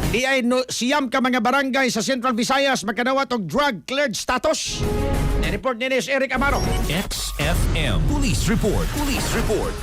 Di ay no, siyam ka mga barangay sa Central Visayas magkanawat og drug cleared status. Ni-report ni Eric Amaro. XFM Police Report. Police Report.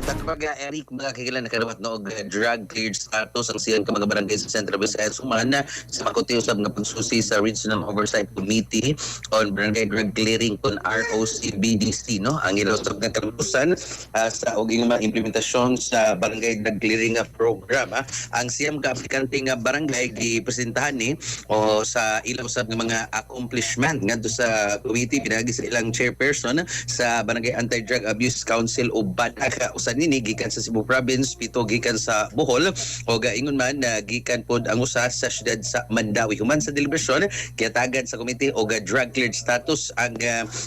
Kapag Eric, mga kagilan nakadawat na og drug cleared status ang siyan ka mga barangay sa Central Visayas humana sa makutiusab nga pagsusi sa Regional Oversight Committee on Barangay Drug Clearing kon ROCBDC, no, ang ilusab nga kalutusan sa og mga implementasyon sa Barangay Drug Clearing program. Ang siyam ka aplikante nga barangay gipresentahan ni o sa ilang usab nga mga accomplishment ngadto sa committee pinagi sa ilang chairperson sa Barangay Anti-Drug Abuse Council o BADAC usan nini gikan sa Cebu Province, 7 gikan sa Bohol o gaingon man na gikan pod ang usa sa siyudad sa Mandawi. Human sa deliberasyon kiyatagan sa komite og drug cleared status ang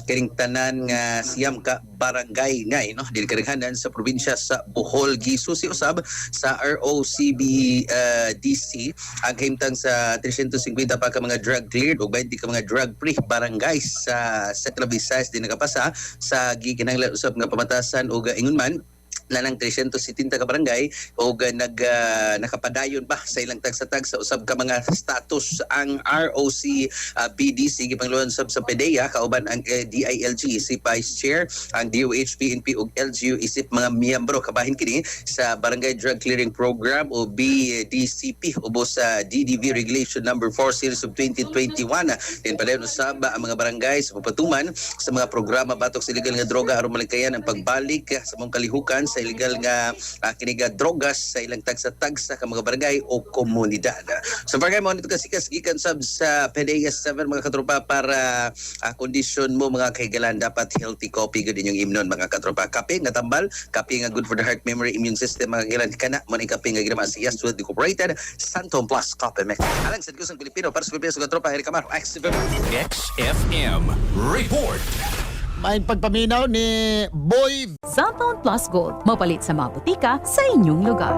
kining tanan nga siyam ka barangay ngay, no, dili kadaghanan sa probinsya sa Bohol. Gisusi usab sa ROCBDC ang kahimtang sa 350 pa ka mga drug cleared o 20 ka mga drug free barangay sa Central Visayas din nakapasa sa gikinahanglan usab nga pamatasan o ingon man lanang 370 ka barangay o nakapadayon pa sa ilang tagsa-tag sa usab ka mga status ang ROCBDC gipangluan sab sa PDEA kauban ang DILG si Vice Chair, ang DOH, PNP ug LGU isip mga miyembro kabahin kini sa Barangay Drug Clearing Program o BDCP ubos sa DDV Regulation number 4 series of 2021. Din padayon usab ang mga barangay sa pagpatuman sa mga programa batok sa illegal nga droga aron malikayan ang pagbalik sa mga kalihukan sa illegal nga kiniga drogas sa ilang tagsa-tagsa ka mga barangay o komunidad. So barangay mo nito kasikas gikan sab sa PDEA 7 mga katropa para kondisyon mo mga kahigalan dapat healthy coffee gud inyong imnon mga katropa. Kape nga tambal, kape nga good for the heart, memory, immune system mga kahigalan kana mo ni kape nga ginama sa Yaswood Incorporated Santon Plus Coffee Mix. Alang sa kusang Pilipino para sa Pilipino sa katropa Eric Amaro. XFM Report. May pagpaminaw ni Boy Santon Plus Gold, mapalit sa mga butika sa inyong lugar.